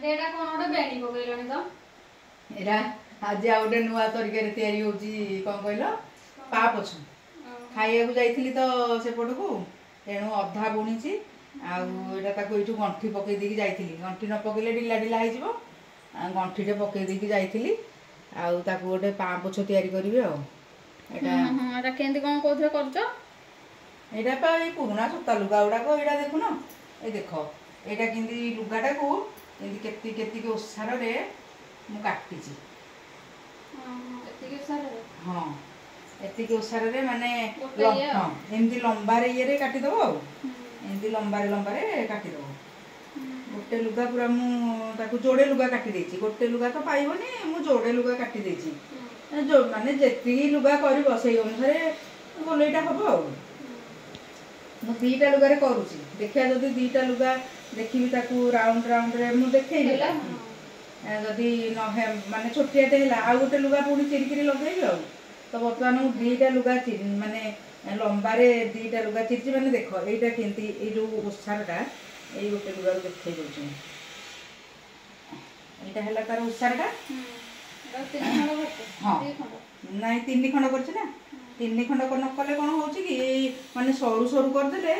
एटा कोन ओडे बेणी पकेलनी तो एरा आज आ गोटे नुआ तरीके तैयारी होची कोन कहलो पापोछ खाइया को जाइथिली तो सेपटकू तेणु अधा बुणीची आटा ताको एठू गंठी पकई देकी जाइथिली गंठी न पकेले ढिला ढिला हो जिवो गंठीटे पकई देकी जाइथिली आउ ताको गोटे पापोछ तैयारी करिवे आ एटा केंदी कोन कोथरे करछो एटा पा ए पुराना सूता लुगा गुडा को एटा देखु न ए देखो एटा केंदी लुगाटा को केंदी केत्ती केत्ती के ओसार रे मु काटिची एतिके सारे हां एतिके ओसार रे माने हां एमती लंबा रे ये रे काटी दबो एमती लंबा रे काटी दबो गोटे लुगा पूरा मु ताको जोड़े लुगा काटी देची गोटे लुगा तो पाइबोनी मु जोड़े लुगा काटी देची जो माने जेती लुगा करबो सेई अनुसारे बोलैटा हबो आ मु दीटा लुगा रे करूची देखिया जदी दीटा लुगा देखिबी ताको राउंड राउंड रे मु देखैबी जदि न माने छोटियाटे हैला आ गोटे लुगा पुणी चिरिकिरी लगेबी आ तो बर्तमान मु दीटा लुगा माने लंबा रे दीटा लुगा चिरची माने देखो एटा केंती ए जो ओसारटा ए गोटे लुगा देखै दोची एटा हैला तार ओसारटा तीन खंड करते हां तीन खंड नहीं तीन खंड करछि ना तीन खंड न कले कोन होची कि माने सरू सरू कर देले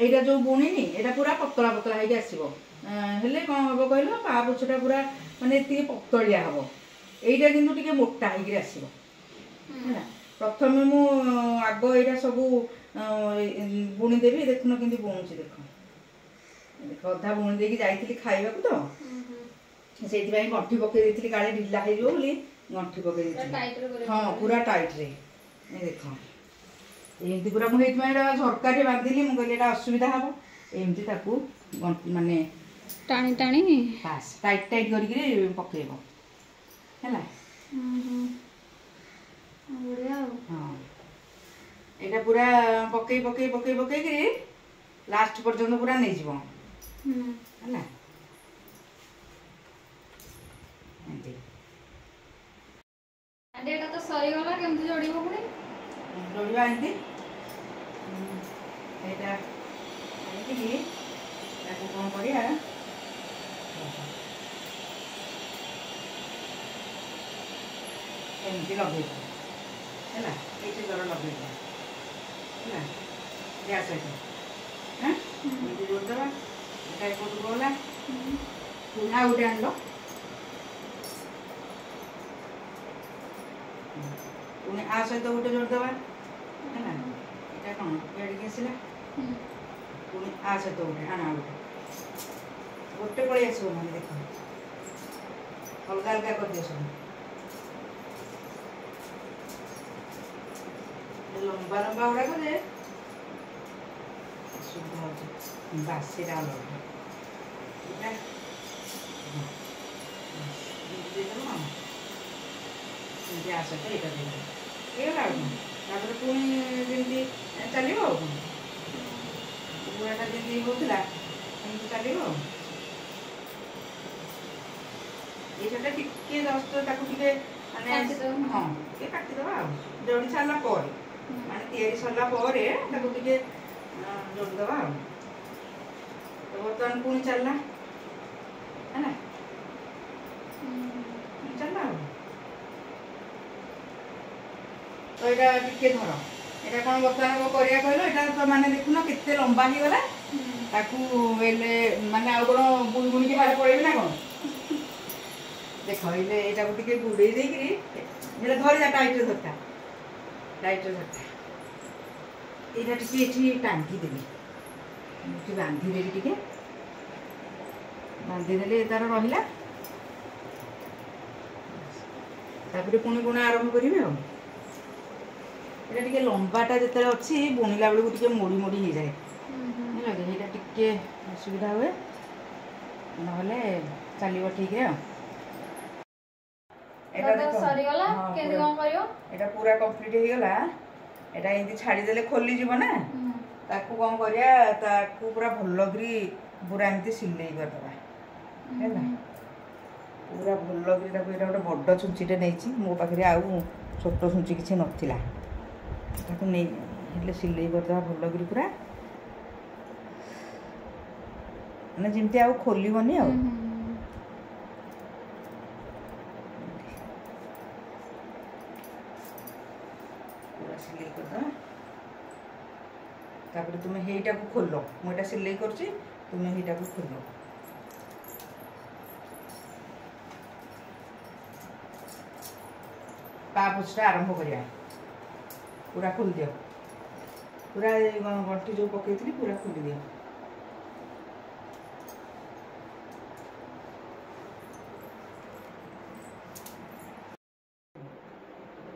एटा जो बुणीनी एटा पूरा पतला पतला हे के आसीबो हेले कोन हबो कहलो पा पुछटा पूरा माने एति पतलिया हबो एटा किंतु टिके मोटा हे के आसीबो हैला प्रथमे मु आगो एटा सब बुणी देबी देखनो किंतु बुणुची देखो देखो अधा बुणी देकी जाईतिली खाइबा को तो सेति भाई गंठी पके देतिली काले ढिला हे जो बोली गंठी पके देतिली हां पूरा टाइट रे ए देखो एमती पूरा मु हेत माने झरकाटे बांधिली मु कहले एटा असुविधा हबो एमती ताकू माने टाणी टाणी पास टाइट टाइट करके पकेबो हैला बढ़िया हां एटा पूरा पके पके पके पके के लास्ट पर्यंत पूरा नै जिवो हैला एटा तो सरी गला केमती जोड़ीबो पुनी जोड़िबा आंती एटा आंती ताको कोन करिया एमती लगेबो हैला एठी जरा लगेबो हैला गैस है हैं एमती जोड़ देबा एटा कोड गोला पुना उडे आनलो पुनी आ सहित गोटे जोड़ देबा हैला एटा कोन एडी के आसीला पुनी आ सहित गोटे आना गोटे पळी आसीबो माने देखो अलगा अलगा कर दियो सब लंबा लंबा उड़ा को दे सुधा हो बासी डाल एटा दे दो ना ये आ सकते एटा दे ये लागो तापर पुनी जेंती चलिबो पूराटा जेंती होतला एंती चलिबो ये छटा टिके जस्ट ताकू टिके माने हां टिके काटी दबा जोड़ी साला पर माने तयारी सरला परे ताकू टिके जोड़ दबा तो बर्तमान पुनी चलला हैना चलला तो एटा टिके धरो एटा कोन बर्तमान को करिया कहलो एटा तो माने देखुनो केते लंबा ही गला ताकू एले माने आ कोन बुई बुई के हार पड़ेबे ना कोन देखो इले एटा को टिके गुडे देकरी एले धरि जा टाइट रे धरता एटा टिके एठी टांकी देबी एठी बांधी देबी टिके बांधी देले तार रहिला तापरे पुणी बुणा आरंभ करिवे आ एटा टिके लंबाटा जते अछि बुणिला बेले टिके मोड़ी मोड़ी हे जाय हैला एटा टिके असुविधा होए नहले चलिबो ठीक रे एटा तो सरी गला केदी कोन करियो एटा पूरा कंप्लीट हे गला एटा इंदी छाडी देले खोली जीव ना ताकू कोन करिया ताकू पूरा भल्लगरी पूरा एंती सिलाई कर दबा हैला पूरा भल्लगरी ताकू एटा गोटे बड्ड छुंचीटे नेछि मो पाखरे आउ छोटो छुंची किछि नथिला ताकू नै हेले सिलाई कर दबा भल्लगरी पूरा माने जेमती आउ खोलिबोनी आ तापर तुम हेटा को खोल मुझे सिलाई करछि तुम हेटा को खोल पा पोछटा आरंभ करिया पूरा खोल दियो पूरा गंठी जो पकई पूरा खोल दियो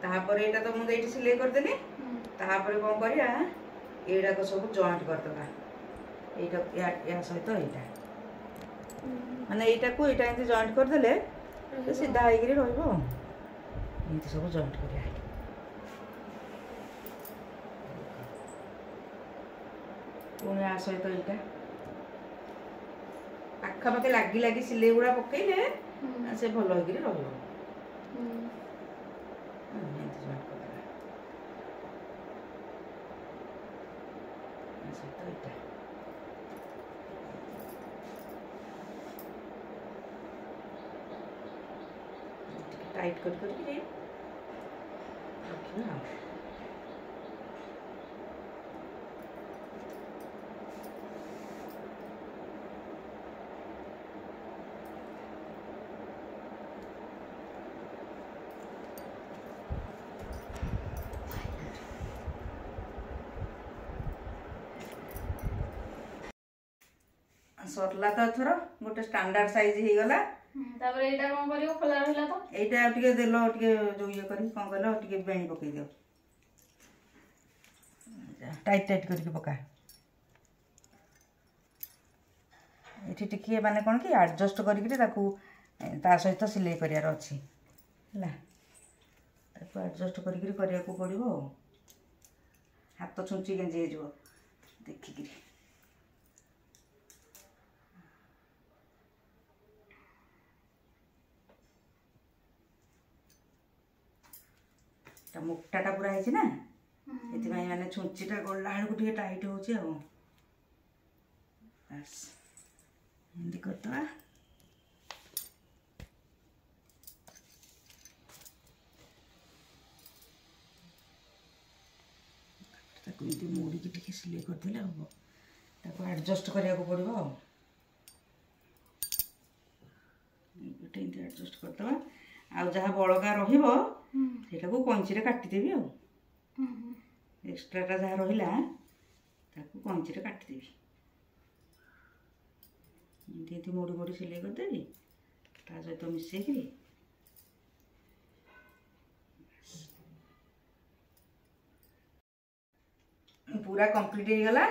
तापर एटा तो मुझे ये सिलाई करदेली तापर कौन करिया एटा को सब जॉइंट करदबा एटा या सहित एटा माने एटा को एटा एंती जॉइंट करदेले तो सीधा होइकरी रहइबो एंती सब जॉइंट करिया पुणी आ सहित एटा आखा पाखे लागी लागी सिलाई गुड़ा पकईले से भल होइकरी रहइबो एंती जॉइंट करदबा सहित एटा टाइट कर करके रखिए सरला तो एथर गोटे स्टैंडर्ड साइज हो गला तापर एटा कोन करियो खोला रहला तो एटा टिके देलो टिके जो ये करी कोन कहलो टिके बेणी पकई दियो टाइट टाइट करके पका एठी टिके माने कोन कि एडजस्ट करके ताकू ता सहित सिलाई करियार अछि हला ताकू एडजस्ट करके करिया को पड़िबो हाथ छुंची गेंजी हे जो देखि कि मुक्टाटा पूरा है ना ये मैंने छुंचीटा गला बेलू टे टाइट हो करदे मोड़ी की सिलाई करदे हम एडजस्ट करा पड़ो एडजस्ट करदे आ जहाँ बड़का रहा को कंची काटिदेवी एक्सट्राटा जहाँ रहा कंची काटिदेवी एमती मोड़ी मोड़ी सिलाई करदेवी ता सहित मिसेकरी पूरा कंप्लीट हो गला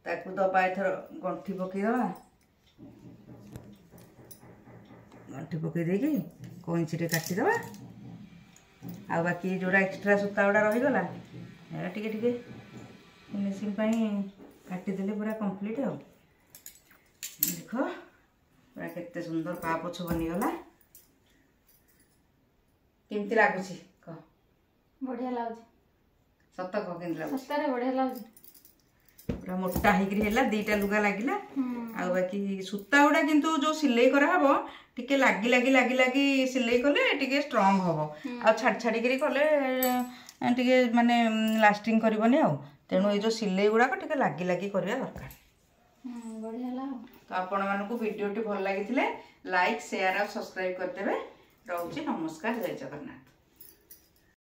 ताकू दबा एथर गंठी पकईदबा गंठी पकई देकी कंची काटिदबा आ बाकी जोड़ा एक्सट्रा सूता गुड़ा रहीगला टिके टिके फिनिशिंग काटिदेले पूरा कंप्लीट हो देख पूरा केते सुंदर पा पोछ बनीगला केमती लगुच कह बढ़िया लागुच सत कह केमती लगुच सतरे बढ़िया लागुच पूरा मोटा होइकरी हैला दीटा लुगा लागिला आ बाकी सूता गुड़ा किंतु जो सिलाई करा हबो टिके लागी लागी लागी लागी सिलाई कले टिके स्ट्रांग हबो आ छाड़ छाड़ी करी कले टिके माने लास्टिंग करबनी आ तेणु ये जो सिलाई गुड़ा टिके लागी लागी करबा दरकार बढ़िया ला तो आपण मानकु वीडियोटी भल लागिथिले लाइक शेयर और सब्सक्राइब करदेबे रहउची नमस्कार जय जगन्नाथ।